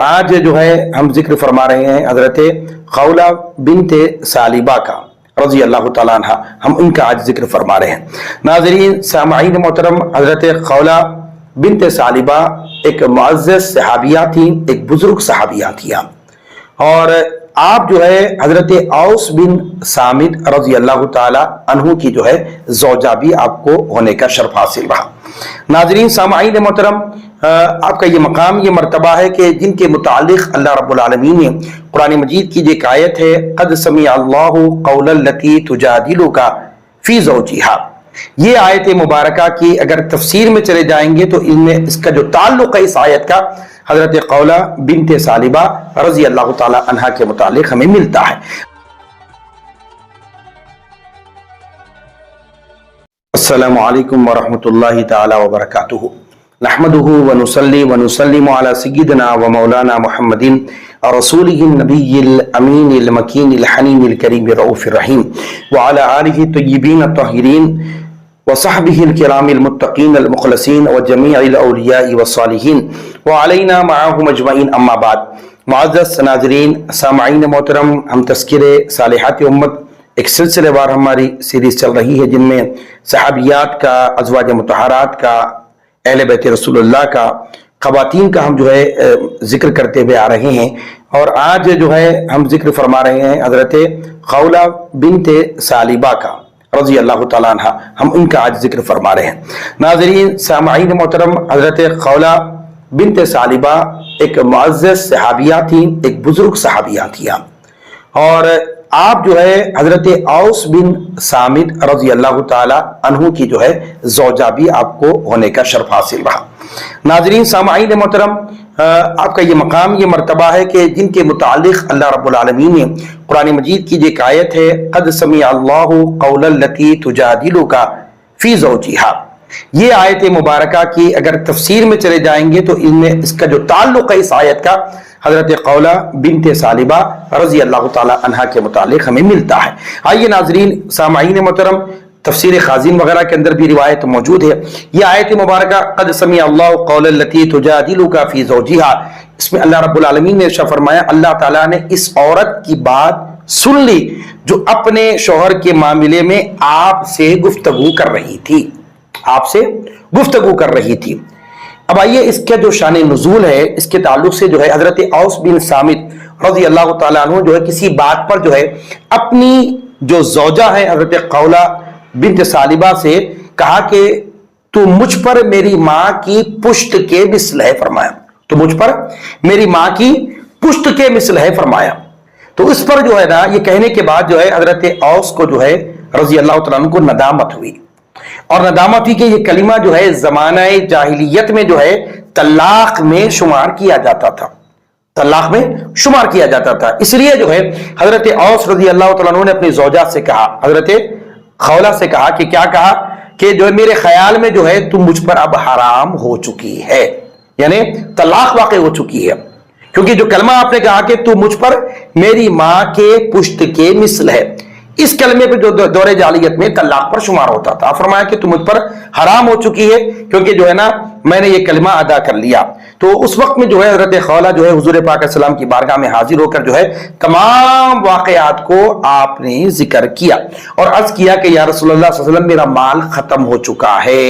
آج جو ہے ہم ذکر فرما رہے ہیں حضرت خولہ بنت ثعلبہ کا رضی اللہ تعالیٰ عنہ، ہم ان کا آج ذکر فرما رہے ہیں۔ ناظرین سامعین محترم، حضرت خولہ بنت ثعلبہ ایک معزز صحابیہ تھیں، ایک بزرگ صحابیہ تھیں، اور آپ جو ہے حضرت اوس بن صامت رضی اللہ تعالیٰ عنہ کی جو ہے زوجہ بھی آپ کو ہونے کا شرف حاصل رہا۔ ناظرین سامعین محترم، آپ کا یہ مقام، یہ مرتبہ ہے کہ جن کے متعلق اللہ رب العالمین نے قرآن مجید کی جو ایک آیت ہے قد سمع اللہ قول التی تجادلک فی زوجہا، یہ آیت مبارکہ کی اگر تفسیر میں چلے جائیں گے تو ان میں اس کا جو تعلق ہے اس آیت کا حضرت خولہ بنت ثعلبہ رضی اللہ تعالی عنہا کے متعلق ہمیں ملتا ہے۔ السلام علیکم ورحمۃ اللہ تعالی وبرکاتہ، نحمده ونصلي ونسلم على سيدنا ومولانا محمد رسوله النبي الأمين المكين الحنين الكريم الرؤوف الرحيم وعلى آله الطيبين الطاهرين وصحبه الكرام المتقين المخلصين وجميع الأولياء والصالحين وعلينا معهم أجمعين، أما بعد۔ معزز ناظرین سامعین محترم، ہم تذکر صالحات امت ایک سلسلے وار ہماری سیریز چل رہی ہے جن میں صحابیات کا، ازواج مطہرات کا، اہل بیت رسول اللہ کا، خواتین کا ہم جو ہے ذکر کرتے ہوئے آ رہے ہیں، اور آج جو ہے ہم ذکر فرما رہے ہیں حضرت خولہ بنت ثعلبہ کا رضی اللہ تعالیٰ عنہ، ہم ان کا آج ذکر فرما رہے ہیں۔ ناظرین سامعین محترم، حضرت خولہ بنت ثعلبہ ایک معزز صحابیہ تھیں، ایک بزرگ صحابیہ تھیں، اور آپ جو ہے حضرت اوس بن صامت رضی اللہ تعالی عنہ کی جو ہے زوجہ بھی آپ کو ہونے کا شرف حاصل رہا۔ ناظرین سامعین محترم، آپ کا یہ مقام، یہ مرتبہ ہے کہ جن کے متعلق اللہ رب العالمین نے قرآن مجید کی جو ایک آیت ہے قد سمع اللہ قول التی تجادلک فی زوجہا، یہ آیت مبارکہ کی اگر تفسیر میں چلے جائیں گے تو ان میں اس کا جو تعلق ہے اس آیت کا حضرت خولہ بنت ثعلبہ رضی اللہ تعالی عنہا کے متعلق ہمیں ملتا ہے۔ آئیے ناظرین سامعین محترم، تفسیر خازن وغیرہ کے اندر بھی روایت موجود ہے۔ یہ آیت مبارکہ قد سمع اللہ قول التی تجادلک فی زوجہا، اس میں اللہ رب العالمین نے ارشاد فرمایا اللہ تعالیٰ نے اس عورت کی بات سن لی جو اپنے شوہر کے معاملے میں آپ سے گفتگو کر رہی تھی، آپ سے گفتگو کر رہی تھی۔ اب آئیے اس کا جو شان نزول ہے اس کے تعلق سے جو ہے حضرت اوس بن صامت رضی اللہ تعالیٰ عنہ جو ہے کسی بات پر جو ہے اپنی جو زوجہ ہے حضرت خولہ بنت ثعلبہ سے کہا کہ تو مجھ پر میری ماں کی پشت کے مثل ہے، فرمایا تو مجھ پر میری ماں کی پشت کے مثل ہے، فرمایا۔ تو اس پر جو ہے نا یہ کہنے کے بعد جو ہے حضرت اوس کو جو ہے رضی اللہ تعالیٰ عنہ کو ندامت ہوئی، اور ندامت ہوئی کہ یہ کلمہ جو ہے زمانہ جاہلیت میں جو ہے طلاق میں شمار کیا جاتا تھا، طلاق میں شمار کیا جاتا تھا۔ اس لیے جو ہے حضرت اوس رضی اللہ تعالیٰ عنہ نے اپنی زوجہ سے کہا، حضرت خولہ سے کہا کہ کیا کہا کہ جو ہے میرے خیال میں جو ہے تم مجھ پر اب حرام ہو چکی ہے، یعنی طلاق واقع ہو چکی ہے، کیونکہ جو کلمہ آپ نے کہا کہ تو مجھ پر میری ماں کے پشت کے مثل ہے، اس کلمے پہ جو دور جاہلیت میں طلاق پر شمار ہوتا تھا، فرمایا کہ تم مجھ پر حرام ہو چکی ہے کیونکہ جو ہے نا میں نے یہ کلمہ ادا کر لیا۔ تو اس وقت میں جو ہے حضرت خولہ جو ہے حضور پاک علیہ السلام کی بارگاہ میں حاضر ہو کر جو ہے تمام واقعات کو آپ نے ذکر کیا اور عرض کیا کہ یا رسول اللہ صلی اللہ علیہ وسلم میرا مال ختم ہو چکا ہے،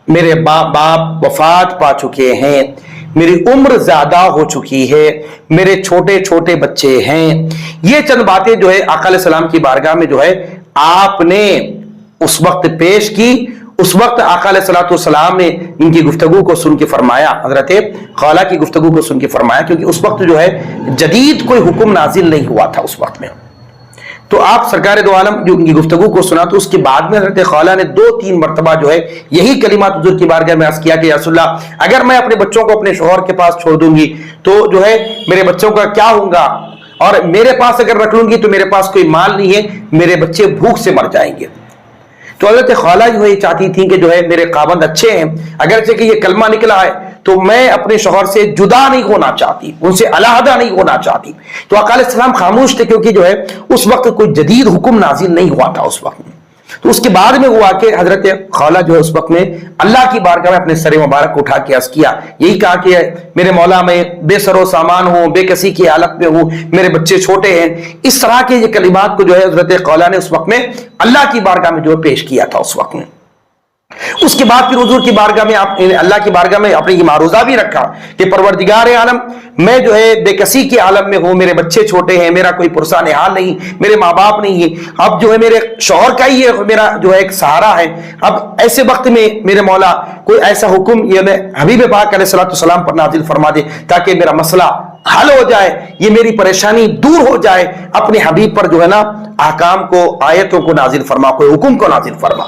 میرے باپ وفات پا چکے ہیں، میری عمر زیادہ ہو چکی ہے، میرے چھوٹے چھوٹے بچے ہیں۔ یہ چند باتیں جو ہے آقا علیہ السلام کی بارگاہ میں جو ہے آپ نے اس وقت پیش کی۔ اس وقت آقا علیہ السلام نے ان کی گفتگو کو سن کے فرمایا، حضرت خولہ کی گفتگو کو سن کے فرمایا، کیونکہ اس وقت جو ہے جدید کوئی حکم نازل نہیں ہوا تھا اس وقت میں، تو آپ سرکار دو عالم جو ان کی گفتگو کو سنا تو اس کے بعد میں حضرت خولہ نے 2-3 مرتبہ جو ہے یہی کلمات حضور کی بارگاہ میں عرض کیا کہ یا رسول اللہ اگر میں اپنے بچوں کو اپنے شوہر کے پاس چھوڑ دوں گی تو جو ہے میرے بچوں کا کیا ہوگا، اور میرے پاس اگر رکھ لوں گی تو میرے پاس کوئی مال نہیں ہے، میرے بچے بھوک سے مر جائیں گے۔ تو حضرت خولہ جو ہے یہ چاہتی تھی کہ جو ہے میرے خاوند اچھے ہیں، اگرچہ کہ یہ کلمہ نکلا ہے تو میں اپنے شوہر سے جدا نہیں ہونا چاہتی، ان سے علیحدہ نہیں ہونا چاہتی۔ تو آقا علیہ السلام خاموش تھے کیونکہ جو ہے اس وقت کوئی جدید حکم نازل نہیں ہوا تھا اس وقت میں۔ تو اس کے بعد میں ہوا کہ حضرت خولہ جو ہے اس وقت میں اللہ کی بارگاہ میں اپنے سر مبارک کو اٹھا کے عرض کیا، یہی کہا کہ میرے مولا میں بے سر و سامان ہوں، بے کسی کی حالت میں ہوں، میرے بچے چھوٹے ہیں. اس طرح کے یہ کلمات کو جو ہے حضرت خولہ نے اس وقت میں اللہ کی بارگاہ میں جو پیش کیا تھا اس وقت میں. اس کے بعد پھر حضور کی بارگاہ میں اللہ کی بارگاہ میں اپنے یہ معروضہ بھی رکھا کہ پروردگار عالم، میں جو ہے بے کسی کے عالم میں ہوں، میرے بچے چھوٹے ہیں، میرا کوئی پرسان حال نہیں، میرے ماں باپ نہیں ہے، اب جو ہے میرے شوہر کا ہی میرا جو ہے ایک سہارا ہے. اب ایسے وقت میں میرے مولا کوئی ایسا حکم یہ میں حبیب پاک علیہ السلام پر نازل فرما دے تاکہ میرا مسئلہ حل ہو جائے، یہ میری پریشانی دور ہو جائے. اپنے حبیب پر جو ہے نا احکام کو، آیتوں کو نازل فرما، کوئی حکم کو نازل فرما.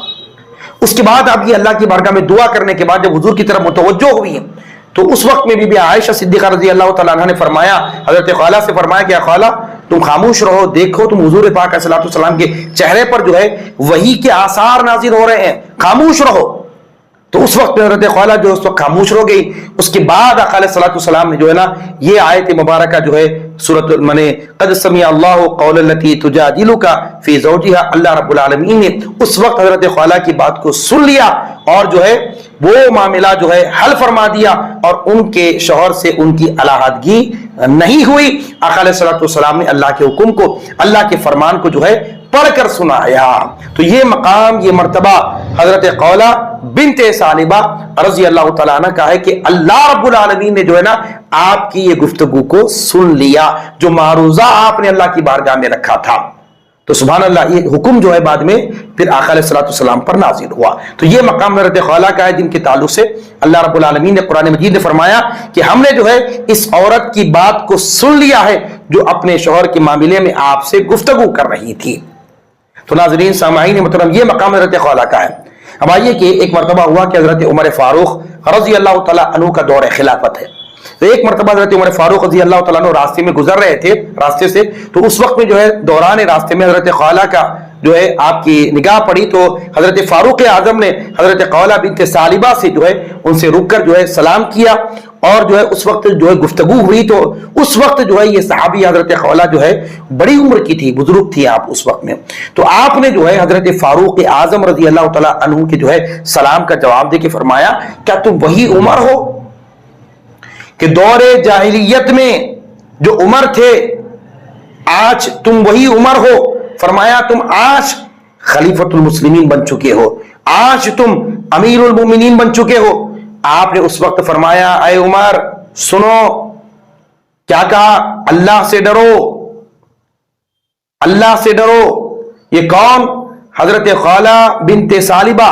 اس کے بعد اب یہ اللہ کی بارگاہ میں دعا کرنے کے بعد جب حضور کی طرف متوجہ ہوئی ہیں تو اس وقت میں بی عائشہ صدیقہ رضی اللہ تعالیٰ عنہ نے فرمایا، حضرت خولہ سے فرمایا کہ خولہ تم خاموش رہو، دیکھو تم حضور پاک علیہ السلام کے چہرے پر جو ہے وحی کے آثار نازل ہو رہے ہیں، خاموش رہو. تو اس وقت حضرت خولہ جو اس وقت خاموش ہو گئی. اس کے بعد آقا علیہ السلام نے جو ہے نا یہ آیت مبارکہ جو ہے سورۃ قد سمع اللہ قول التی تجادلک فی زوجہا، اللہ رب العالمین نے اس وقت حضرت خولہ کی بات کو سن لیا اور جو ہے وہ معاملہ جو ہے حل فرما دیا اور ان کے شوہر سے ان کی علیحدگی نہیں ہوئی. آقا علیہ السلام نے اللہ کے حکم کو، اللہ کے فرمان کو جو ہے پڑھ کر سنایا. تو یہ مقام، یہ مرتبہ حضرت خولہ بنت ثعلبہ رضی اللہ تعالیٰ عنہ کا ہے کہ اللہ رب العالمین نے جو ہے نا آپ کی یہ گفتگو کو سن لیا جو معروضہ آپ نے اللہ کی بارگاہ میں رکھا تھا. تو سبحان اللہ، یہ حکم جو ہے بعد میں پھر آقا علیہ السلام پر نازل ہوا. تو یہ مقام حضرت خولہ کا ہے جن کے تعلق سے اللہ رب العالمین نے قرآن مجید نے فرمایا کہ ہم نے جو ہے اس عورت کی بات کو سن لیا ہے جو اپنے شوہر کے معاملے میں آپ سے گفتگو کر رہی تھی. تو ناظرین سامعین محترم، یہ مقام حضرت خولہ کا ہے. اب آئیے کہ ایک مرتبہ ہوا کہ حضرت عمر فاروق رضی اللہ تعالیٰ عنہ کا دور خلافت ہے. تو ایک مرتبہ حضرت عمر فاروق رضی اللہ تعالیٰ عنہ راستے میں گزر رہے تھے راستے سے، تو اس وقت میں جو ہے دوران راستے میں حضرت خولہ کا جو ہے آپ کی نگاہ پڑی تو حضرت فاروق اعظم نے حضرت خولہ بنت ثعلبہ سے جو ہے ان سے رک کر جو ہے سلام کیا اور جو ہے اس وقت جو ہے گفتگو ہوئی. تو اس وقت جو ہے یہ صحابی حضرت خولہ جو ہے بڑی عمر کی تھی، بزرگ تھی آپ اس وقت میں. تو آپ نے جو ہے حضرت فاروق اعظم رضی اللہ تعالیٰ عنہ کے جو ہے سلام کا جواب دے کے فرمایا، کیا تم وہی عمر ہو کہ دور جاہلیت میں جو عمر تھے آج تم وہی عمر ہو؟ فرمایا تم آج خلیفۃ المسلمین بن چکے ہو، آج تم امیر المومنین بن چکے ہو. آپ نے اس وقت فرمایا اے عمر سنو، کیا کہا؟ اللہ سے ڈرو، اللہ سے ڈرو. یہ کون؟ حضرت خولہ بنت ثعلبہ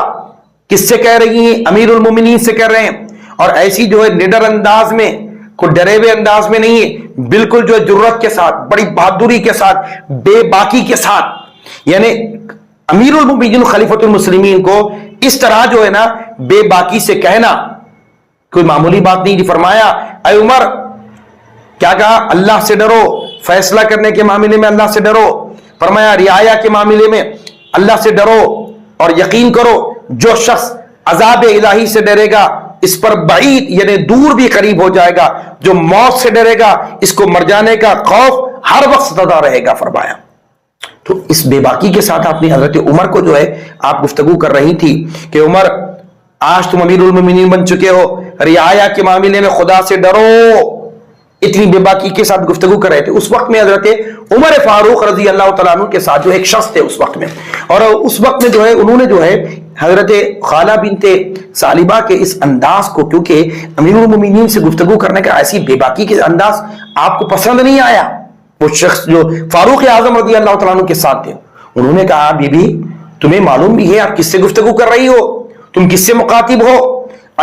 کس سے کہہ رہی ہیں؟ امیر المومنین سے کہہ رہے ہیں. اور ایسی جو ہے نڈر انداز میں، کوئی ڈرے ہوئے انداز میں نہیں ہے، بالکل جو ہے جرات کے ساتھ، بڑی بہادری کے ساتھ، بے باکی کے ساتھ. یعنی امیر المومنین خلیفۃ المسلمین کو اس طرح جو ہے نا بے باکی سے کہنا کوئی معمولی بات نہیں. جی فرمایا اے عمر، کیا کہا؟ اللہ سے ڈرو، فیصلہ کرنے کے معاملے میں اللہ سے ڈرو. فرمایا رعایا کے معاملے میں اللہ سے ڈرو اور یقین کرو جو شخص عذاب الہی سے ڈرے گا اس پر بعید یعنی دور بھی قریب ہو جائے گا، جو موت سے ڈرے گا اس کو مر جانے کا خوف ہر وقت زدہ رہے گا. فرمایا تو اس بے باکی کے ساتھ آپ نے حضرت عمر کو جو ہے آپ گفتگو کر رہی تھی کہ عمر آج تم امیر المومنین بن چکے ہو، رعایا کے معاملے میں خدا سے ڈرو. اتنی بے باکی کے ساتھ گفتگو کر رہے تھے. اس وقت میں حضرت عمر فاروق رضی اللہ تعالیٰ عنہ کے ساتھ جو ایک شخص تھے اس وقت میں، اور اس وقت میں جو ہے انہوں نے جو ہے حضرت خولہ بنت ثعلبہ کے اس انداز کو، کیونکہ امیر المومنین سے گفتگو کرنے کا ایسی بے باکی کے انداز آپ کو پسند نہیں آیا. وہ شخص جو فاروق اعظم رضی اللہ تعالیٰ عنہ کے ساتھ تھے، انہوں نے کہا بی بی تمہیں معلوم بھی ہے آپ کس سے گفتگو کر رہی ہو، تم کس سے مخاطب ہو؟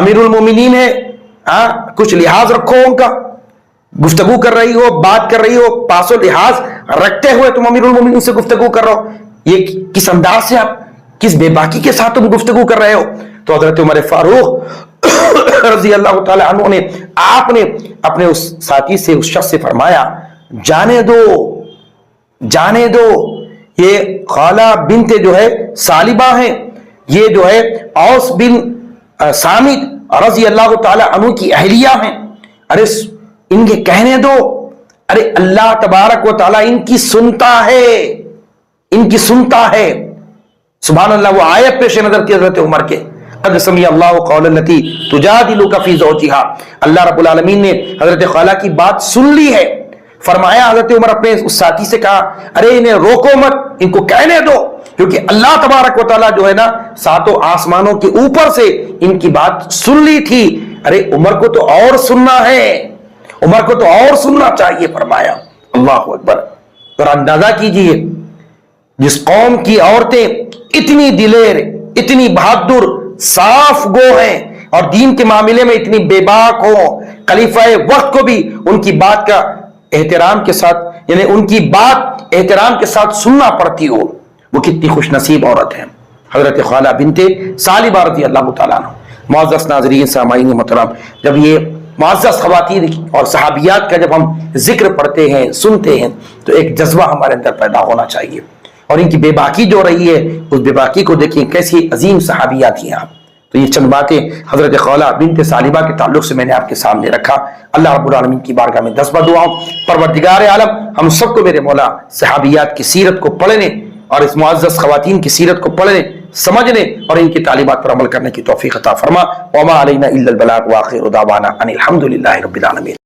امیر المومنین ہے، کچھ لحاظ رکھو ان کا. گفتگو کر رہی ہو، بات کر رہی ہو، پاس و لحاظ رکھتے ہوئے تم امیر المومنین سے گفتگو کر رہے ہو. یہ کس انداز سے، آپ کس بے باکی کے ساتھ تم گفتگو کر رہے ہو؟ تو حضرت عمر فاروق رضی اللہ تعالی عنہ نے آپ نے اپنے اس ساتھی سے، اس شخص سے فرمایا جانے دو، جانے دو، یہ خولہ بنت جو ہے ثعلبہ ہیں، یہ جو ہے اوس بن صامت رضی اللہ تعالی عنہ کی اہلیہ ہیں. ارے ان کے کہنے دو، ارے اللہ تبارک و تعالی ان کی سنتا ہے، ان کی سنتا ہے. سبحان اللہ، وہ آیت پیش نظر کی حضرت عمر کے، قد سمع اللہ قول التی تجادلک فی زوجہا، اللہ رب العالمین نے حضرت خالہ کی بات سن لی ہے۔ فرمایا حضرت عمر اپنے اس ساتھی سے کہا ارے انہیں روکو مت، ان کو کہنے دو، کیونکہ اللہ تبارک و تعالیٰ جو ہے نا ساتوں آسمانوں کے اوپر سے ان کی بات سن لی تھی، ارے عمر کو تو اور سننا ہے، عمر کو تو اور سننا چاہیے۔ فرمایا اللہ اکبر۔ اور اندازہ کیجئے جس قوم کی عورتیں اتنی دلیر، اتنی بہادر، صاف گو ہیں اور دین کے معاملے میں اتنی بے باک ہو، خلیفہ وقت کو بھی ان کی بات کا احترام کے ساتھ، یعنی ان کی بات احترام کے ساتھ سننا پڑتی ہو، وہ کتنی خوش نصیب عورت ہے حضرت خالہ بنت ثعلبہ رضی اللہ تعالیٰ عنہ۔ معزز ناظرین، سامعین محترم، جب یہ معزز خواتین اور صحابیات کا جب ہم ذکر پڑھتے ہیں، سنتے ہیں، تو ایک جذبہ ہمارے اندر پیدا ہونا چاہیے، اور ان کی بے باکی جو رہی ہے اس بے باکی کو دیکھیں، کیسی عظیم صحابیات تھیں آپ۔ تو یہ چند باتیں حضرت خولہ بنت ثعلبہ کے تعلق سے میں نے آپ کے سامنے رکھا۔ اللہ رب العالمین کی بارگاہ میں دست بدعاؤں، پروردگار عالم ہم سب کو میرے مولا صحابیات کی سیرت کو پڑھنے اور اس معزز خواتین کی سیرت کو پڑھنے، سمجھنے اور ان کی تعلیمات پر عمل کرنے کی توفیق عطا فرما۔ وما علینا الا البلاغ، وآخر دعوانا ان الحمد للہ رب العالمین۔